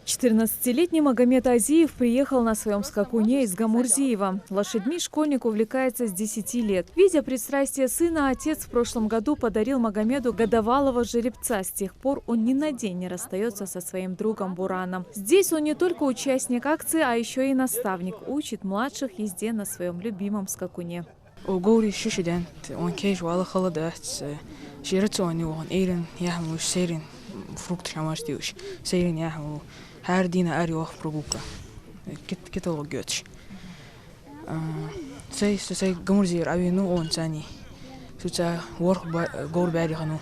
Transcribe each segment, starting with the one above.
14-летний Магомед Азиев приехал на своем скакуне из Гамурзиева. Лошадьми школьник увлекается с 10 лет. Видя пристрастие сына, отец в прошлом году подарил Магомеду годовалого жеребца. С тех пор он ни на день не расстается со своим другом Бураном. Здесь он не только участник акции, а еще и наставник. Учит младших езде на своем любимом скакуне. Хардина ариох прогулка. Китологиоч. Сей Гамурзиер авину он цани. Суца ворх горбарихану.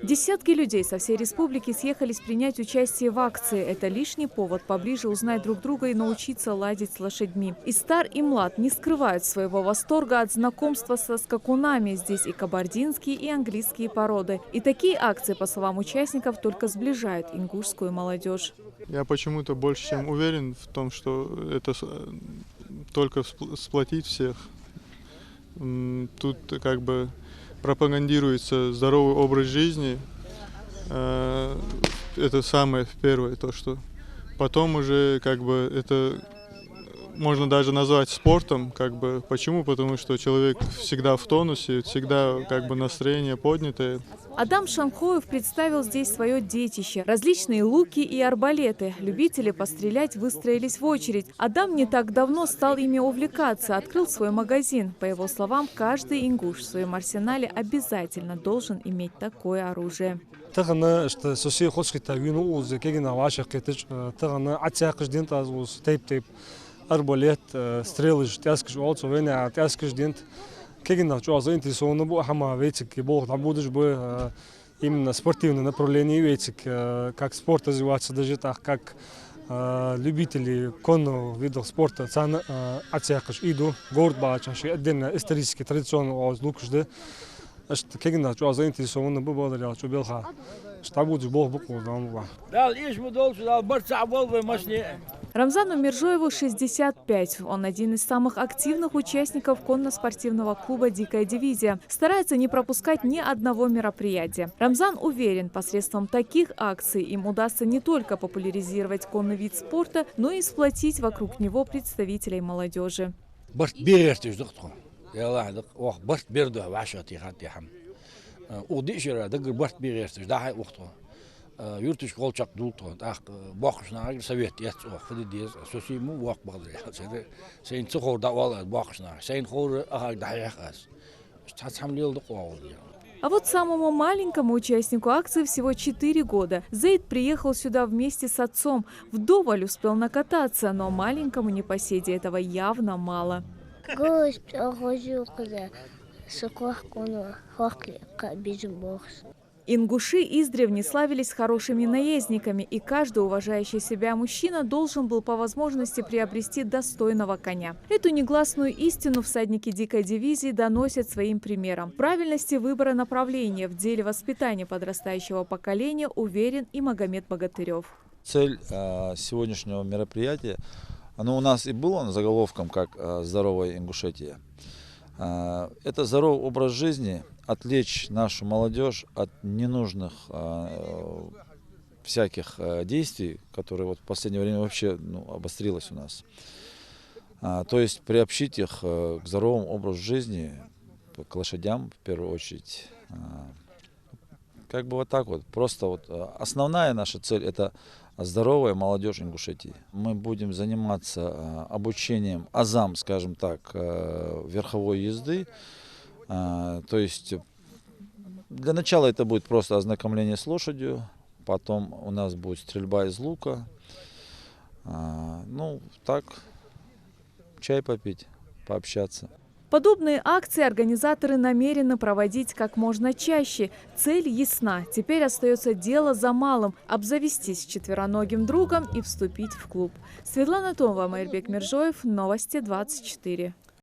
Десятки людей со всей республики съехались принять участие в акции. Это лишний повод поближе узнать друг друга и научиться ладить с лошадьми. И стар, и млад не скрывают своего восторга от знакомства со скакунами. Здесь и кабардинские, и английские породы. И такие акции, по словам участников, только сближают ингушскую молодежь. Я почему-то больше чем уверен в том, что это только сплотит всех. Тут как бы пропагандируется здоровый образ жизни. Это самое первое, то что потом уже как бы это можно даже назвать спортом, как бы. Почему? Потому что человек всегда в тонусе, всегда как бы настроение поднятое. Адам Шамхоев представил здесь свое детище. Различные луки и арбалеты. Любители пострелять выстроились в очередь. Адам не так давно стал ими увлекаться, открыл свой магазин. По его словам, каждый ингуш в своем арсенале обязательно должен иметь такое оружие. Арбалет, стрелы, тяскаш, олцо, веня, тяскаш дент. Кегина, что заинтересованы бо, хама ветик, бог там будешь бы именно спортивное направление ветик, как спорт развиваться даже так, как любители конного видов спорта, цан отсякаш иду, город бачаши, отдельно исторически традиционно aus лукшде. اشت كيجنا شو عايزين تسوون ببادر يا شو بيلخا اشتعبوا جبوه بقول دام. Да, лишь мы должны, да, борца волвы машни. Рамзану Миржоеву 65. Он один из самых активных участников конно-спортивного клуба «Дикая дивизия». Старается не пропускать ни одного мероприятия. Рамзан уверен, посредством таких акций им удастся не только популяризировать конный вид спорта, но и сплотить вокруг него представителей молодежи. يلا وقت برت بيردو وعشرة خاتي حم وديشرا دقر برت بيرستش ده وقته يورتش قولشق دولتو أخ باخش ناقل سويت يات خد ديز سوسي مو واق بقدر سين تخور دعوة باخش ناقل سين خور أخاك دحيح أس تحمل دقوا А вот самому маленькому участнику акции всего 4 года. Зейд приехал сюда вместе с отцом. Вдоволь успел накататься, но маленькому непоседе этого явно мало. Ингуши издревле славились хорошими наездниками, и каждый уважающий себя мужчина должен был по возможности приобрести достойного коня. Эту негласную истину всадники дикой дивизии доносят своим примером. В правильности выбора направления в деле воспитания подрастающего поколения уверен и Магомед Богатырев. Цель сегодняшнего мероприятия, оно у нас и было заголовком как «Здоровая Ингушетия». Это здоровый образ жизни, отвлечь нашу молодежь от ненужных всяких действий, которые вот в последнее время вообще обострилось у нас. То есть приобщить их к здоровому образу жизни, к лошадям в первую очередь. Как бы вот так вот. Просто вот основная наша цель – это здоровая молодежь Ингушетии. Мы будем заниматься обучением азам, скажем так, верховой езды. То есть для начала это будет просто ознакомление с лошадью, потом у нас будет стрельба из лука. Ну, так, чай попить, пообщаться. Подобные акции организаторы намерены проводить как можно чаще. Цель ясна. Теперь остается дело за малым – обзавестись четвероногим другом и вступить в клуб. Светлана Томова, Майрбек Миржоев, Новости 24.